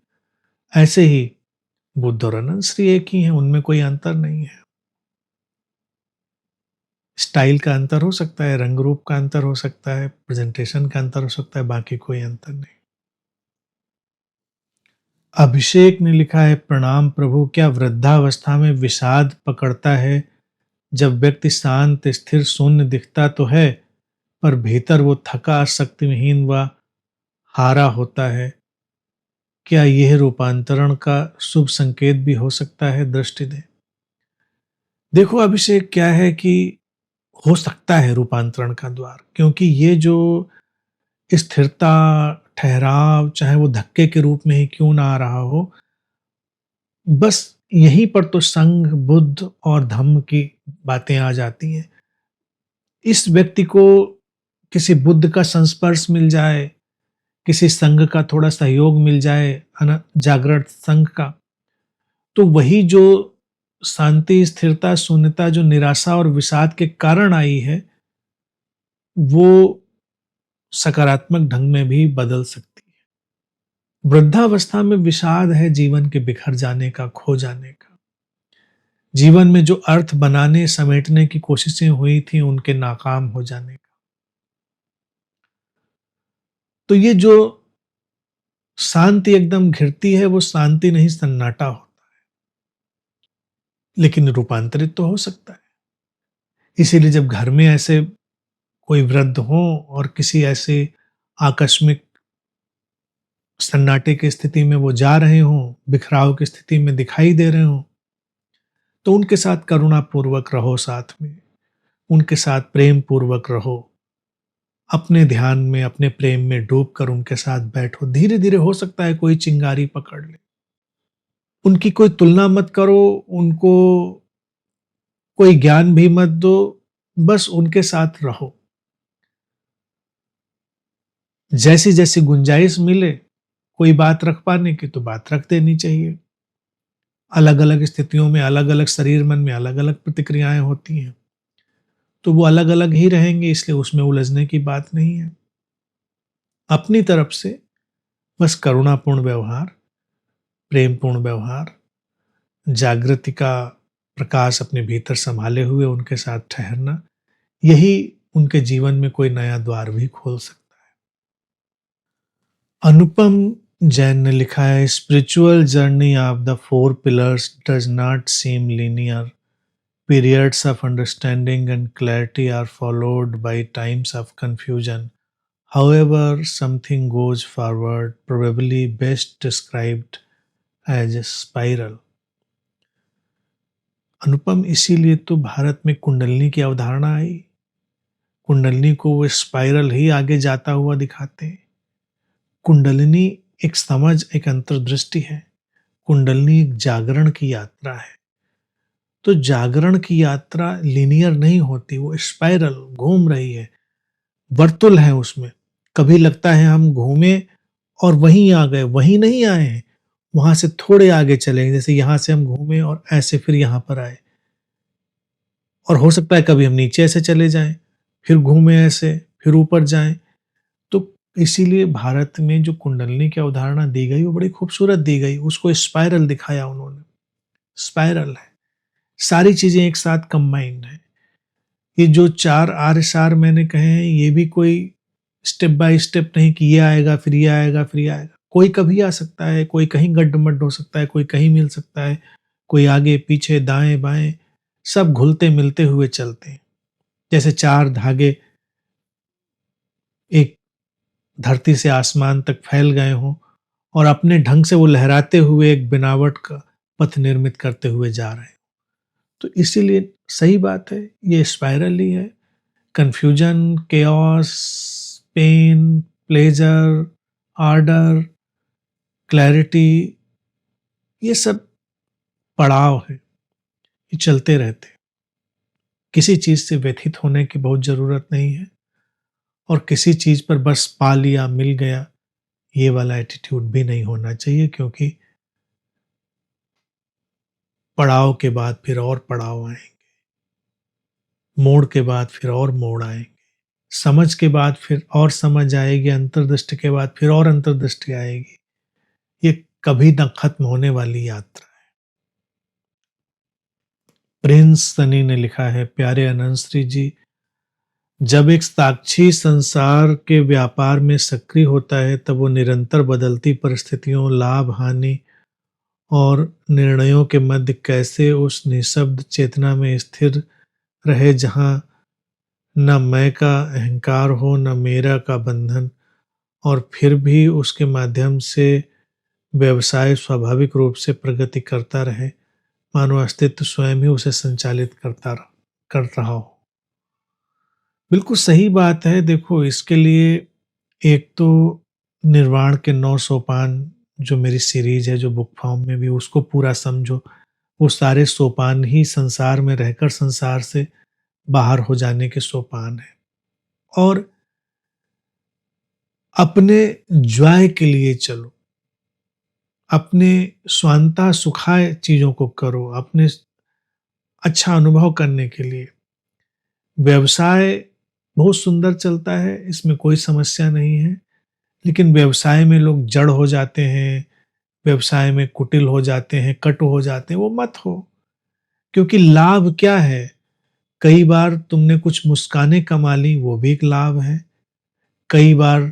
ऐसे ही बुद्ध और अनंत श्री एक ही है, उनमें कोई अंतर नहीं है। स्टाइल का अंतर हो सकता है, रंग रूप का अंतर हो सकता है, प्रेजेंटेशन का अंतर हो सकता है, बाकी कोई अंतर नहीं। अभिषेक ने लिखा है, प्रणाम प्रभु, क्या वृद्धावस्था में विषाद पकड़ता है? जब व्यक्ति शांत, स्थिर, शून्य दिखता तो है, पर भीतर वो थका, शक्तिहीन व हारा होता है। क्या यह रूपांतरण का शुभ संकेत भी हो सकता है? दृष्टि दें। देखो अभिषेक, क्या है कि हो सकता है रूपांतरण का द्वार, क्योंकि ये जो स्थिरता, ठहराव, चाहे वो धक्के के रूप में ही क्यों ना आ रहा हो, बस यहीं पर तो संघ, बुद्ध और धम्म की बातें आ जाती हैं। इस व्यक्ति को किसी बुद्ध का संस्पर्श मिल जाए, किसी संघ का थोड़ा सहयोग मिल जाए, जागृत संघ का, तो वही जो शांति, स्थिरता, शून्यता जो निराशा और विषाद के कारण आई है, वो सकारात्मक ढंग में भी बदल सकती है। वृद्धावस्था में विषाद है जीवन के बिखर जाने का, खो जाने का। जीवन में जो अर्थ बनाने, समेटने की कोशिशें हुई थी, उनके नाकाम हो जाने का। तो ये जो शांति एकदम घिरती है, वो शांति नहीं, सन्नाटा होता है, लेकिन रूपांतरित तो हो सकता है। इसीलिए जब घर में ऐसे कोई वृद्ध हो और किसी ऐसे आकस्मिक सन्नाटे की स्थिति में वो जा रहे हों, बिखराव की स्थिति में दिखाई दे रहे हों, तो उनके साथ करुणा पूर्वक रहो, साथ में उनके साथ प्रेम पूर्वक रहो। अपने ध्यान में, अपने प्रेम में डूब कर उनके साथ बैठो। धीरे धीरे हो सकता है कोई चिंगारी पकड़ ले। उनकी कोई तुलना मत करो, उनको कोई ज्ञान भी मत दो, बस उनके साथ रहो। जैसी जैसी गुंजाइश मिले कोई बात रख पाने की, तो बात रख देनी चाहिए। अलग अलग स्थितियों में अलग अलग शरीर मन में अलग अलग प्रतिक्रियाएं होती हैं, तो वो अलग अलग ही रहेंगे, इसलिए उसमें उलझने की बात नहीं है। अपनी तरफ से बस करुणापूर्ण व्यवहार, प्रेमपूर्ण व्यवहार, जागृति का प्रकाश अपने भीतर संभाले हुए उनके साथ ठहरना, यही उनके जीवन में कोई नया द्वार भी खोल सकता है। अनुपम जैन ने लिखा है, spiritual journey of the four pillars does not seem linear. Periods of understanding and clarity are followed by times of confusion. However, something goes forward, probably best described as a spiral. अनुपम, इसीलिए तो भारत में कुंडलिनी की अवधारणा आई। कुंडलिनी को वो स्पाइरल ही आगे जाता हुआ दिखाते हैं। कुंडलिनी एक समझ, एक अंतर्दृष्टि है। कुंडलिनी एक जागरण की यात्रा है। तो जागरण की यात्रा लीनियर नहीं होती, वो स्पाइरल घूम रही है, वर्तुल है उसमें। कभी लगता है हम घूमे और वहीं आ गए, वहीं नहीं आए हैं, वहां से थोड़े आगे चले, जैसे यहां से हम घूमे और ऐसे फिर यहां पर आए। और हो सकता है कभी हम नीचे ऐसे चले जाएं, फिर घूमे ऐसे, फिर ऊपर जाएं। तो इसीलिए भारत में जो कुंडलिनी की अवधारणा दी गई वो बड़ी खूबसूरत दी गई, उसको स्पाइरल दिखाया उन्होंने। स्पाइरल है, सारी चीजें एक साथ कंबाइंड है। ये जो 4 आर्य सार मैंने कहे हैं, ये भी कोई स्टेप बाय स्टेप नहीं कि ये आएगा फिर ये आएगा फिर ये आएगा। कोई कभी आ सकता है, कोई कहीं गड्ढमड्ढ हो सकता है, कोई कहीं मिल सकता है, कोई आगे पीछे दाएं बाएं, सब घुलते मिलते हुए चलते हैं। जैसे 4 धागे एक धरती से आसमान तक फैल गए हों और अपने ढंग से वो लहराते हुए एक बनावट का पथ निर्मित करते हुए जा रहे हैं। तो इसीलिए सही बात है, ये स्पाइरल ही है। Confusion, chaos, pain, pleasure, order, clarity, ये सब पड़ाव है, ये चलते रहते हैं। किसी चीज से व्यथित होने की बहुत जरूरत नहीं है, और किसी चीज पर बस पा लिया, मिल गया, ये वाला एटीट्यूड भी नहीं होना चाहिए, क्योंकि पड़ाव के बाद फिर और पड़ाव आएंगे, मोड़ के बाद फिर और मोड़ आएंगे, समझ के बाद फिर और समझ आएगी, अंतर्दृष्टि के बाद फिर और अंतर्दृष्टि आएगी। ये कभी न खत्म होने वाली यात्रा है। प्रिंस सनी ने लिखा है, प्यारे अनंत श्री जी, जब एक साक्षी संसार के व्यापार में सक्रिय होता है तब वो निरंतर बदलती परिस्थितियों, लाभ हानि और निर्णयों के मध्य कैसे उस निःशब्द चेतना में स्थिर रहे जहां न मैं का अहंकार हो, न मेरा का बंधन, और फिर भी उसके माध्यम से व्यवसाय स्वाभाविक रूप से प्रगति करता रहे, मानो अस्तित्व स्वयं ही उसे संचालित कर रहा हो। बिल्कुल सही बात है। देखो, इसके लिए एक तो निर्वाण के 9 सोपान जो मेरी सीरीज है, जो बुक फॉर्म में भी, उसको पूरा समझो। वो सारे सोपान ही संसार में रहकर संसार से बाहर हो जाने के सोपान है। और अपने ज्वाय के लिए चलो, अपने स्वांता सुखाय चीजों को करो, अपने अच्छा अनुभव करने के लिए। व्यवसाय बहुत सुंदर चलता है, इसमें कोई समस्या नहीं है, लेकिन व्यवसाय में लोग जड़ हो जाते हैं, व्यवसाय में कुटिल हो जाते हैं, कटु हो जाते हैं, वो मत हो। क्योंकि लाभ क्या है? कई बार तुमने कुछ मुस्कानें कमा ली, वो भी एक लाभ है। कई बार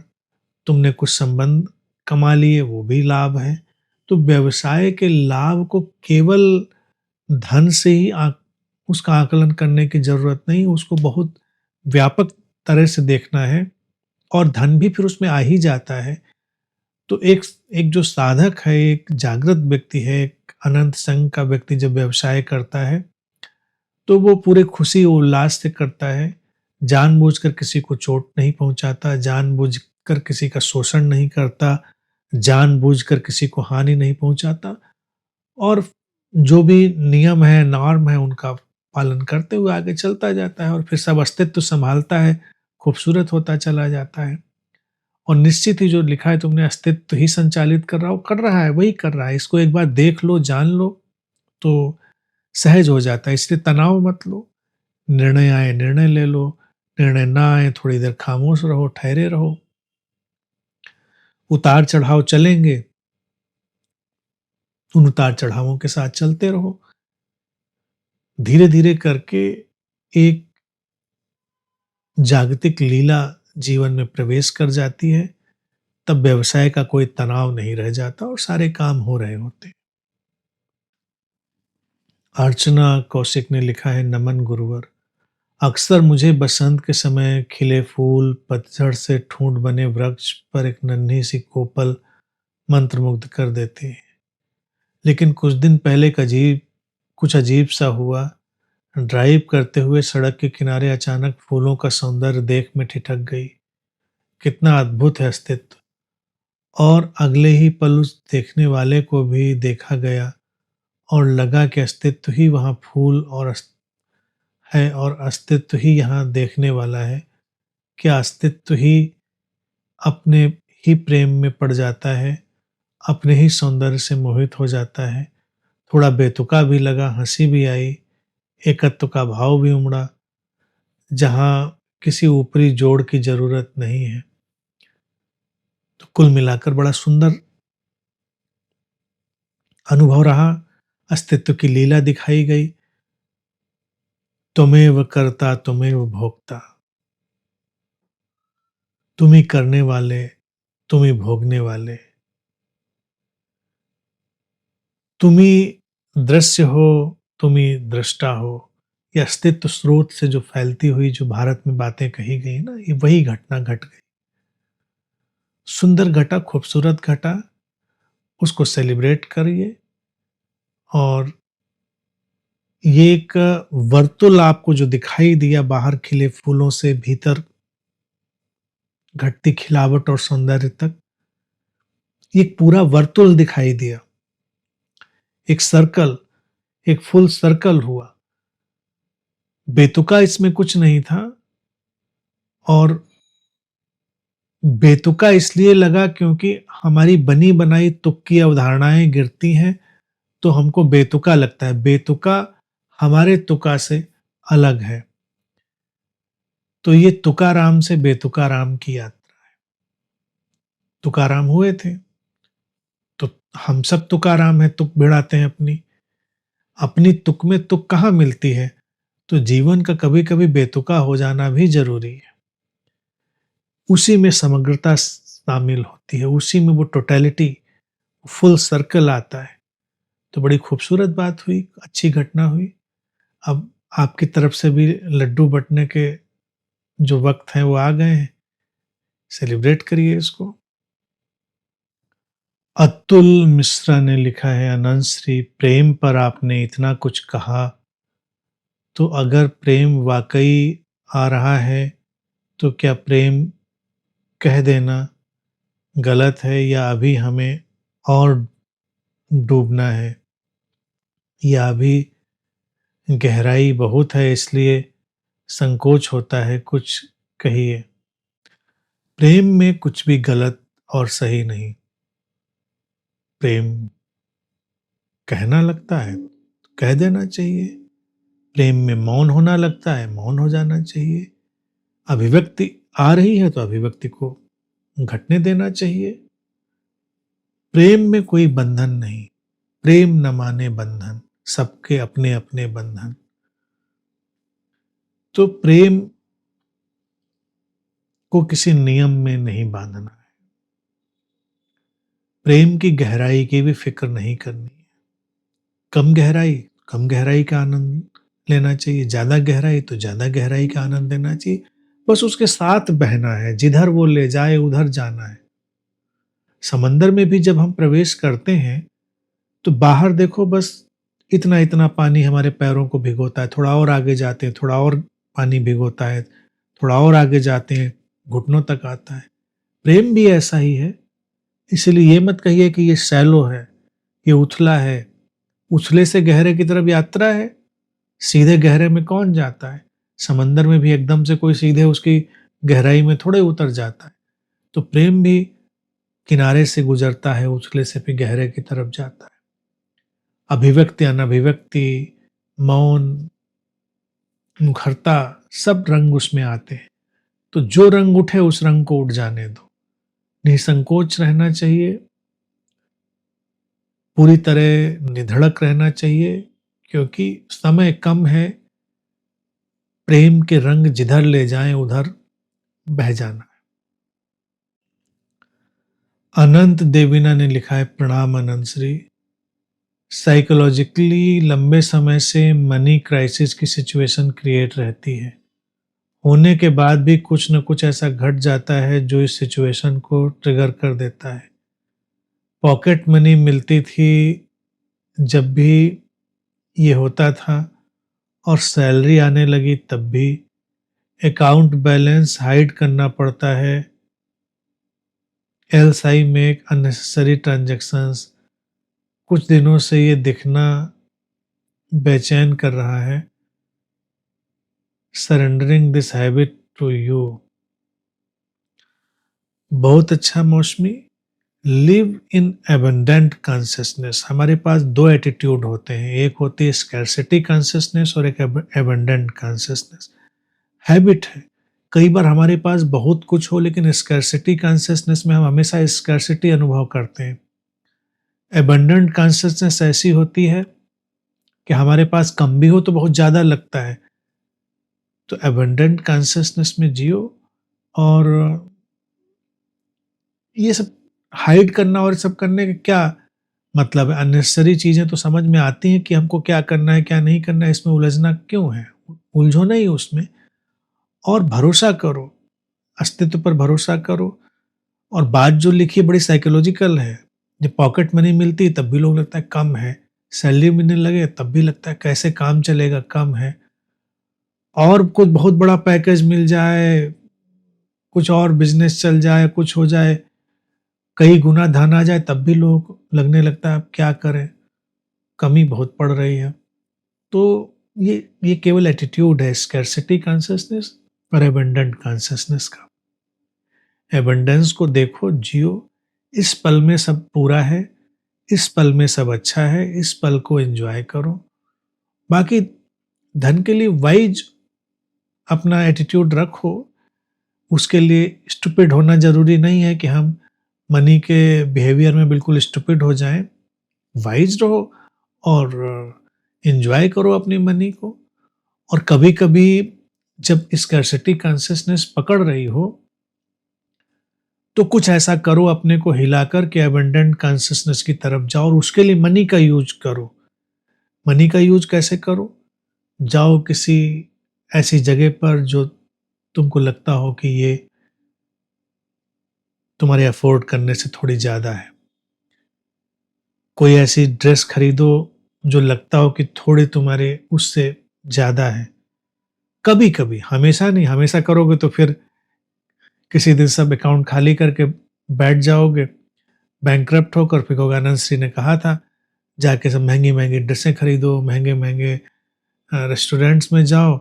तुमने कुछ संबंध कमा लिए, वो भी लाभ है। तो व्यवसाय के लाभ को केवल धन से ही उसका आकलन करने की जरूरत नहीं, उसको बहुत व्यापक तरह से देखना है, और धन भी फिर उसमें आ ही जाता है। तो एक जो साधक है, एक जागृत व्यक्ति है, एक अनंत संघ का व्यक्ति जब व्यवसाय करता है तो वो पूरे खुशी उल्लास से करता है, जानबूझकर किसी को चोट नहीं पहुंचाता, जानबूझकर किसी का शोषण नहीं करता, जानबूझकर किसी को हानि नहीं पहुंचाता, और जो भी नियम है, नॉर्म है, उनका पालन करते हुए आगे चलता जाता है, और फिर सब अस्तित्व संभालता है, खूबसूरत होता चला जाता है। और निश्चित ही जो लिखा है तुमने, अस्तित्व ही संचालित कर रहा है, वही कर रहा है। इसको एक बार देख लो, जान लो, तो सहज हो जाता है। इसलिए तनाव मत लो, निर्णय आए निर्णय ले लो, निर्णय ना आए थोड़ी देर खामोश रहो, ठहरे रहो। उतार चढ़ाव चलेंगे, उन उतार चढ़ावों के साथ चलते रहो। धीरे धीरे करके एक जागतिक लीला जीवन में प्रवेश कर जाती है, तब व्यवसाय का कोई तनाव नहीं रह जाता और सारे काम हो रहे होते। अर्चना कौशिक ने लिखा है, नमन गुरुवर। अक्सर मुझे बसंत के समय खिले फूल, पतझड़ से ठूंठ बने वृक्ष पर एक नन्ही सी कोपल मंत्रमुग्ध कर देती है। लेकिन कुछ दिन पहले कुछ अजीब सा हुआ। ड्राइव करते हुए सड़क के किनारे अचानक फूलों का सौंदर्य देख मैं ठिठक गई। कितना अद्भुत है अस्तित्व। और अगले ही पल उस देखने वाले को भी देखा गया और लगा कि अस्तित्व ही वहाँ फूल है और अस्तित्व ही यहाँ देखने वाला है। क्या अस्तित्व ही अपने ही प्रेम में पड़ जाता है, अपने ही सौंदर्य से मोहित हो जाता है। थोड़ा बेतुका भी लगा, हंसी भी आई, एकत्व का भाव भी उमड़ा, जहाँ किसी ऊपरी जोड़ की जरूरत नहीं है। तो कुल मिलाकर बड़ा सुंदर अनुभव रहा। अस्तित्व की लीला दिखाई गई। त्वमेव कर्ता त्वमेव भोक्ता, तुम ही करने वाले, तुम ही भोगने वाले, तुम ही दृश्य हो, तुम ही दृष्टा हो। ये अस्तित्व स्रोत से जो फैलती हुई जो भारत में बातें कही गई ना, ये वही घटना घट गई। सुंदर घटा, खूबसूरत घटा, उसको सेलिब्रेट करिए। और ये एक वर्तुल आपको जो दिखाई दिया बाहर खिले फूलों से भीतर घटती खिलावट और सौंदर्य तक, एक पूरा वर्तुल दिखाई दिया, एक सर्कल, एक फुल सर्कल हुआ। बेतुका इसमें कुछ नहीं था। और बेतुका इसलिए लगा क्योंकि हमारी बनी बनाई तुक की अवधारणाएं गिरती हैं, तो हमको बेतुका लगता है। बेतुका हमारे तुका से अलग है। तो ये तुकाराम से बेतुकाराम की यात्रा है। तुकाराम हुए थे, तो हम सब तुकाराम है, तुक भिड़ाते हैं अपनी अपनी तुक में तुक कहाँ मिलती है। तो जीवन का कभी कभी बेतुका हो जाना भी जरूरी है। उसी में समग्रता शामिल होती है, उसी में वो टोटलिटी, फुल सर्कल आता है। तो बड़ी खूबसूरत बात हुई, अच्छी घटना हुई। अब आपकी तरफ से भी लड्डू बंटने के जो वक्त हैं वो आ गए हैं। सेलिब्रेट करिए इसको। अतुल मिश्रा ने लिखा है, अनंत श्री, प्रेम पर आपने इतना कुछ कहा, तो अगर प्रेम वाकई आ रहा है तो क्या प्रेम कह देना गलत है, या अभी हमें और डूबना है, या अभी गहराई बहुत है इसलिए संकोच होता है? कुछ कहिए। प्रेम में कुछ भी गलत और सही नहीं। प्रेम कहना लगता है तो कह देना चाहिए। प्रेम में मौन होना लगता है, मौन हो जाना चाहिए। अभिव्यक्ति आ रही है तो अभिव्यक्ति को घटने देना चाहिए। प्रेम में कोई बंधन नहीं। प्रेम न माने बंधन, सबके अपने अपने बंधन। तो प्रेम को किसी नियम में नहीं बांधना है। प्रेम की गहराई की भी फिक्र नहीं करनी है। कम गहराई का आनंद लेना चाहिए, ज्यादा गहराई तो ज्यादा गहराई का आनंद लेना चाहिए। बस उसके साथ बहना है, जिधर वो ले जाए उधर जाना है। समंदर में भी जब हम प्रवेश करते हैं तो बाहर देखो, बस इतना इतना पानी हमारे पैरों को भिगोता है। थोड़ा और आगे जाते हैं, थोड़ा और पानी भिगोता है, थोड़ा और आगे जाते हैं, घुटनों तक आता है। प्रेम भी ऐसा ही है। इसलिए ये मत कहिए कि ये शैलो है, ये उथला है। उथले से गहरे की तरफ यात्रा है। सीधे गहरे में कौन जाता है? समंदर में भी एकदम से कोई सीधे उसकी गहराई में थोड़े उतर जाता है। तो प्रेम भी किनारे से गुजरता है, उथले से भी गहरे की तरफ जाता है। अभिव्यक्ति, अनभिव्यक्ति, मौन, मुखरता, सब रंग उसमें आते हैं। तो जो रंग उठे उस रंग को उठ जाने दो, निसंकोच रहना चाहिए, पूरी तरह निधड़क रहना चाहिए, क्योंकि समय कम है, प्रेम के रंग जिधर ले जाएं उधर बह जाना। अनंत देवीना ने लिखा है, प्रणाम अनंत श्री। साइकोलॉजिकली लंबे समय से मनी क्राइसिस की सिचुएशन क्रिएट रहती है, होने के बाद भी कुछ न कुछ ऐसा घट जाता है जो इस सिचुएशन को ट्रिगर कर देता है। पॉकेट मनी मिलती थी जब भी ये होता था, और सैलरी आने लगी तब भी अकाउंट बैलेंस हाइड करना पड़ता है, else I make unnecessary transactions. कुछ दिनों से ये दिखना बेचैन कर रहा है। Surrendering this habit to you. बहुत अच्छा मौसमी। Live in abundant consciousness. हमारे पास दो एटीट्यूड होते हैं, एक होती है स्कैर्सिटी कॉन्शियसनेस और एक एबंडेंट कॉन्शियसनेस। हैबिट है, कई बार हमारे पास बहुत कुछ हो लेकिन स्कैर्सिटी कॉन्शियसनेस में हम हमेशा स्कैर्सिटी अनुभव करते हैं। एबंडेंट कॉन्शियसनेस ऐसी होती है कि हमारे पास कम भी हो तो बहुत ज़्यादा लगता है। तो एबंडेंट कॉन्शियसनेस में जियो, और ये सब हाइड करना और सब करने का क्या मतलब है? अननेसेसरी चीज़ें तो समझ में आती हैं कि हमको क्या करना है क्या नहीं करना है, इसमें उलझना क्यों है? उलझो नहीं उसमें, और भरोसा करो, अस्तित्व पर भरोसा करो। और बात जो लिखी है बड़ी साइकोलॉजिकल है। जब पॉकेट मनी मिलती है तब भी लोग लगता है कम है, सैलरी मिलने लगे तब भी लगता है कैसे काम चलेगा, कम है, और कुछ बहुत बड़ा पैकेज मिल जाए, कुछ और बिजनेस चल जाए, कुछ हो जाए, कई गुना धन आ जाए, तब भी लोग लगने लगता है अब क्या करें, कमी बहुत पड़ रही है। तो ये केवल एटीट्यूड है स्कैर्सिटी कॉन्शियसनेस और एबंडेंट कॉन्शियसनेस का। एबंडेंस को देखो, जियो, इस पल में सब पूरा है, इस पल में सब अच्छा है, इस पल को एंजॉय करो। बाकी धन के लिए वाइज अपना एटीट्यूड रखो, उसके लिए स्टूपिड होना जरूरी नहीं है कि हम मनी के बिहेवियर में बिल्कुल स्टूपिड हो जाएं। वाइज रहो और एंजॉय करो अपनी मनी को। और कभी कभी जब स्कैर्सिटी कॉन्शियसनेस पकड़ रही हो तो कुछ ऐसा करो अपने को हिलाकर के एबंडेंट कॉन्शियसनेस की तरफ जाओ, और उसके लिए मनी का यूज करो। मनी का यूज कैसे करो? जाओ किसी ऐसी जगह पर जो तुमको लगता हो कि ये तुम्हारे अफोर्ड करने से थोड़ी ज़्यादा है। कोई ऐसी ड्रेस खरीदो जो लगता हो कि थोड़ी तुम्हारे उससे ज़्यादा है। कभी कभी, हमेशा नहीं। हमेशा करोगे तो फिर किसी दिन सब अकाउंट खाली करके बैठ जाओगे बैंकक्रप्ट होकर, फिर कहोगे आनंद श्री ने कहा था जाके सब महंगी महंगी ड्रेसें खरीदो, महंगे महंगे रेस्टोरेंट्स में जाओ,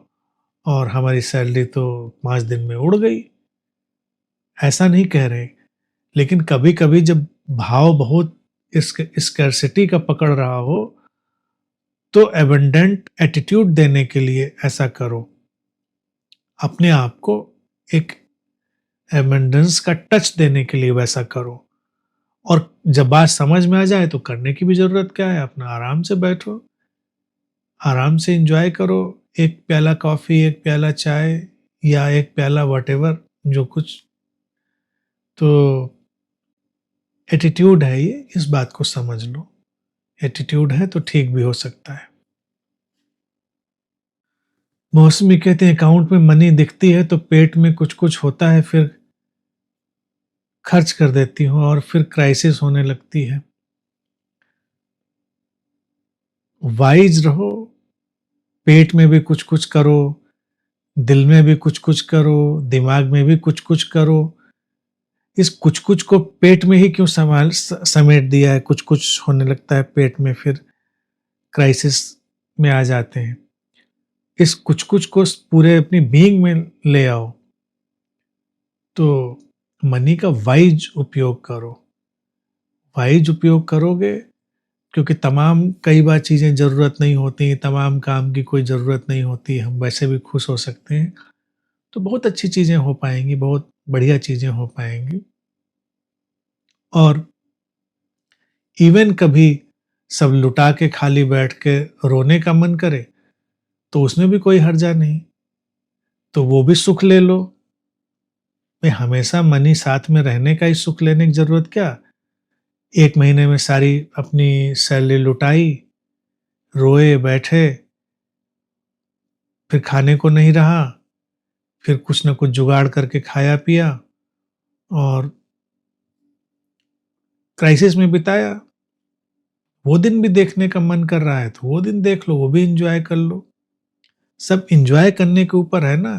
और हमारी सैलरी तो 5 दिन में उड़ गई। ऐसा नहीं कह रहे, लेकिन कभी कभी जब भाव बहुत स्कैर्सिटी का पकड़ रहा हो तो एबंडेंट एटीट्यूड देने के लिए ऐसा करो, अपने आप को एक एबंडेंस का टच देने के लिए वैसा करो। और जब बात समझ में आ जाए तो करने की भी जरूरत क्या है, अपना आराम से बैठो, आराम से एंजॉय करो, एक प्याला कॉफी, एक प्याला चाय, या एक प्याला वॉटेवर जो कुछ। तो एटीट्यूड है ये, इस बात को समझ लो। एटीट्यूड है तो ठीक भी हो सकता है। मौसमी कहते हैं अकाउंट में मनी दिखती है तो पेट में कुछ कुछ होता है, फिर खर्च कर देती हूँ और फिर क्राइसिस होने लगती है। वाइज रहो, पेट में भी कुछ कुछ करो, दिल में भी कुछ कुछ करो, दिमाग में भी कुछ कुछ करो। इस कुछ कुछ को पेट में ही क्यों समेट दिया है? कुछ कुछ होने लगता है पेट में, फिर क्राइसिस में आ जाते हैं। इस कुछ कुछ को पूरे अपनी बीइंग में ले आओ, तो मनी का वाइज उपयोग करो। वाइज उपयोग करोगे क्योंकि तमाम कई बार चीज़ें ज़रूरत नहीं होती, तमाम काम की कोई ज़रूरत नहीं होती, हम वैसे भी खुश हो सकते हैं। तो बहुत अच्छी चीज़ें हो पाएँगी, बहुत बढ़िया चीज़ें हो पाएँगी। और इवन कभी सब लुटा के खाली बैठ के रोने का मन करे, तो उसमें भी कोई हर्जा नहीं, तो वो भी सुख ले लो। भई हमेशा मनी साथ में रहने का ही सुख लेने की ज़रूरत क्या? 1 महीने में सारी अपनी सैलरी लुटाई, रोए बैठे, फिर खाने को नहीं रहा, फिर कुछ न कुछ जुगाड़ करके खाया पिया और क्राइसिस में बिताया। वो दिन भी देखने का मन कर रहा है तो वो दिन देख लो, वो भी एन्जॉय कर लो। सब एन्जॉय करने के ऊपर है ना,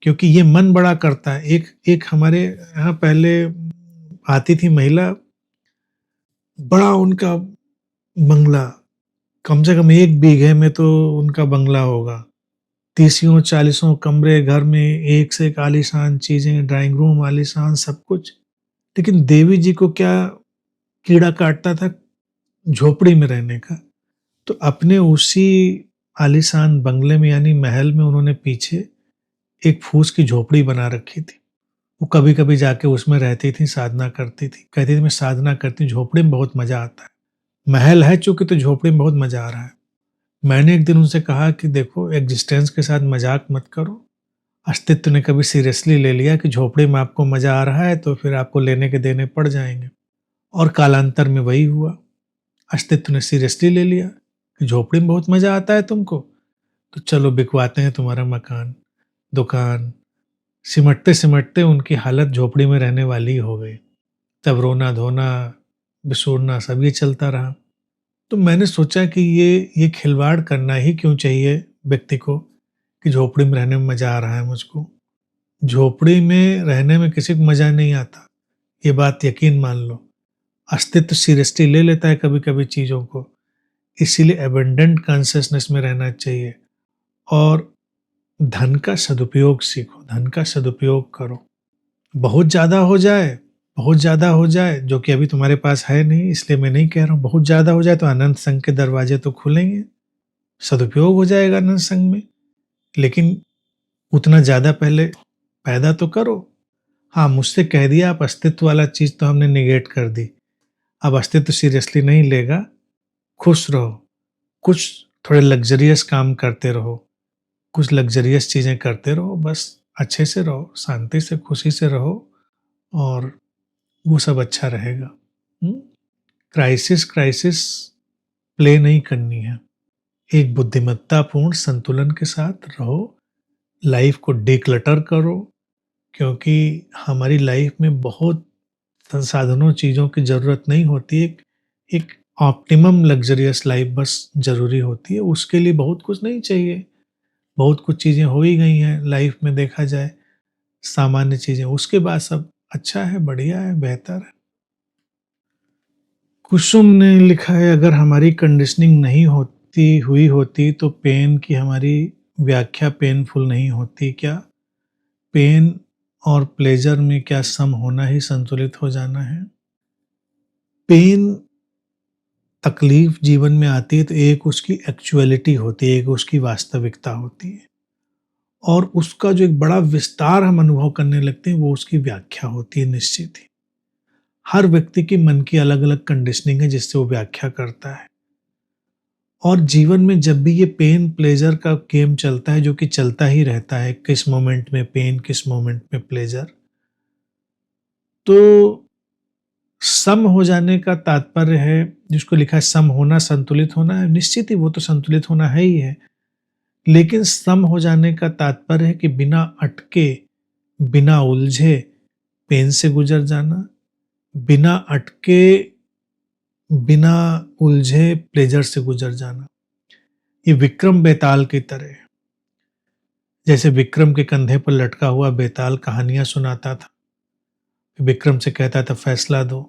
क्योंकि ये मन बड़ा करता है। एक एक हमारे यहाँ पहले आती थी महिला, बड़ा उनका बंगला, कम से कम 1 बीघे में तो उनका बंगला होगा। 30-40 कमरे, घर में एक से एक आलीशान चीज़ें, ड्राइंग रूम आलीशान सब कुछ। लेकिन देवी जी को क्या कीड़ा काटता था झोपड़ी में रहने का। तो अपने उसी आलीशान बंगले में यानी महल में उन्होंने पीछे एक फूस की झोपड़ी बना रखी थी। वो कभी-कभी जाके उसमें रहती थी, साधना करती थी। कहती थी मैं साधना करती हूँ, झोपड़ी में बहुत मज़ा आता है। महल है चूँकि तो झोपड़ी में बहुत मज़ा आ रहा है। मैंने एक दिन उनसे कहा कि देखो एग्ज़िस्टेंस के साथ मज़ाक मत करो। अस्तित्व ने कभी सीरियसली ले लिया कि झोपड़ी में आपको मज़ा आ रहा है तो फिर आपको लेने के देने पड़ जाएँगे। और कालांतर में वही हुआ। अस्तित्व ने सीरियसली ले लिया कि झोपड़ी में बहुत मज़ा आता है तुमको, तो चलो बिकवाते हैं तुम्हारा मकान, दुकान। सिमटते-सिमटते उनकी हालत झोपड़ी में रहने वाली ही हो गई। तब रोना-धोना, बिसोरना सब ये चलता रहा। तो मैंने सोचा कि ये खिलवाड़ करना ही क्यों चाहिए व्यक्ति को कि झोपड़ी में रहने में मज़ा आ रहा है मुझको। झोपड़ी में रहने में किसी को मज़ा नहीं आता, ये बात यकीन मान लो। अस्तित्व सीरियसली ले लेता है कभी-कभी चीज़ों को, इसीलिए अबंडेंट कॉन्शसनेस में रहना चाहिए और धन का सदुपयोग सीखो, धन का सदुपयोग करो। बहुत ज़्यादा हो जाए, बहुत ज़्यादा हो जाए, जो कि अभी तुम्हारे पास है नहीं इसलिए मैं नहीं कह रहा हूँ, बहुत ज़्यादा हो जाए तो अनंत संघ के दरवाजे तो खुलेंगे, सदुपयोग हो जाएगा अनंत संघ में। लेकिन उतना ज़्यादा पहले पैदा तो करो। हाँ, मुझसे कह दिया आप अस्तित्व वाला चीज़ तो हमने नेगेट कर दी। अब अस्तित्व सीरियसली नहीं लेगा, खुश रहो, कुछ थोड़े लग्ज़रियस काम करते रहो, कुछ लग्ज़रियस चीज़ें करते रहो, बस अच्छे से रहो, शांति से, खुशी से रहो और वो सब अच्छा रहेगा। हुँ? क्राइसिस प्ले नहीं करनी है। एक बुद्धिमत्तापूर्ण संतुलन के साथ रहो, लाइफ़ को डिक्लटर करो, क्योंकि हमारी लाइफ़ में बहुत संसाधनों, चीज़ों की ज़रूरत नहीं होती। एक एक ऑप्टिमम लग्ज़रियस लाइफ़ बस ज़रूरी होती है, उसके लिए बहुत कुछ नहीं चाहिए। बहुत कुछ चीज़ें हो ही गई हैं लाइफ़ में देखा जाए, सामान्य चीज़ें, उसके बाद सब अच्छा है, बढ़िया है, बेहतर है। कुसुम ने लिखा है अगर हमारी कंडीशनिंग नहीं हुई होती तो पेन की हमारी व्याख्या पेनफुल नहीं होती क्या? पेन और प्लेजर में क्या सम होना ही संतुलित हो जाना है? पेन, तकलीफ जीवन में आती है तो एक उसकी एक्चुअलिटी होती है, एक उसकी वास्तविकता होती है और उसका जो एक बड़ा विस्तार हम अनुभव करने लगते हैं वो उसकी व्याख्या होती है निश्चित ही। हर व्यक्ति की मन की अलग-अलग कंडीशनिंग है जिससे वो व्याख्या करता है और जीवन में जब भी ये पेन प्लेजर का गेम चलता है जो कि चलता ही रहता है, किस मोमेंट में पेन, किस मोमेंट में प्लेजर, तो सम हो जाने का तात्पर्य है जिसको लिखा है सम होना, संतुलित होना है, निश्चित ही वो तो संतुलित होना है ही है। लेकिन सम हो जाने का तात्पर्य है कि बिना अटके, बिना उलझे पेन से गुजर जाना, बिना अटके, बिना उलझे प्लेजर से गुजर जाना। ये विक्रम बेताल की तरह है। जैसे विक्रम के कंधे पर लटका हुआ बेताल कहानियां सुनाता था, विक्रम से कहता था फैसला दो,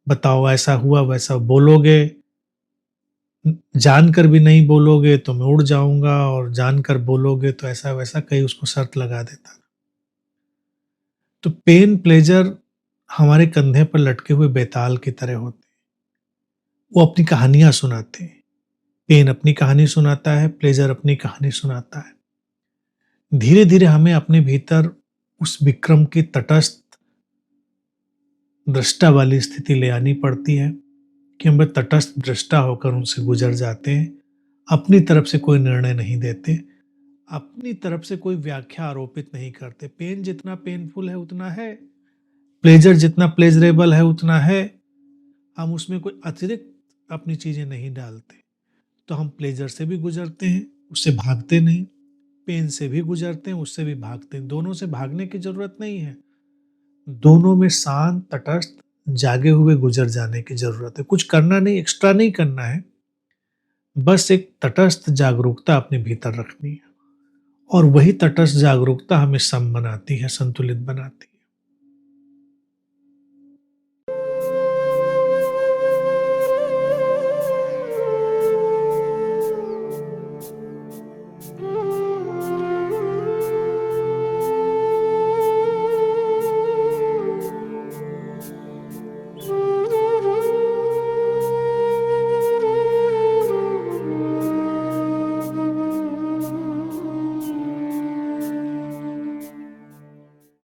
बताओ ऐसा हुआ वैसा, बोलोगे, जानकर भी नहीं बोलोगे तो मैं उड़ जाऊंगा और जानकर बोलोगे तो ऐसा वैसा, कहीं उसको शर्त लगा देता। तो पेन प्लेजर हमारे कंधे पर लटके हुए बेताल की तरह होते हैं। वो अपनी कहानियां सुनाते हैं। पेन अपनी कहानी सुनाता है, प्लेजर अपनी कहानी सुनाता है। धीरे धीरे हमें अपने भीतर उस विक्रम की तटस्थ दृष्टा वाली स्थिति ले आनी पड़ती है कि हम तटस्थ दृष्टा होकर उनसे गुजर जाते हैं, अपनी तरफ से कोई निर्णय नहीं देते, अपनी तरफ से कोई व्याख्या आरोपित नहीं करते। पेन जितना पेनफुल है उतना है, प्लेजर जितना प्लेजरेबल है उतना है। हम उसमें कोई अतिरिक्त अपनी चीजें नहीं डालते। तो हम प्लेजर से भी गुजरते हैं, उससे भागते नहीं, पेन से भी गुजरते हैं, उससे भी भागते हैं। दोनों से भागने की जरूरत नहीं है, दोनों में शांत तटस्थ जागे हुए गुजर जाने की जरूरत है। कुछ करना नहीं, एक्स्ट्रा नहीं करना है, बस एक तटस्थ जागरूकता अपने भीतर रखनी है, और वही तटस्थ जागरूकता हमें सम बनाती है, संतुलित बनाती है।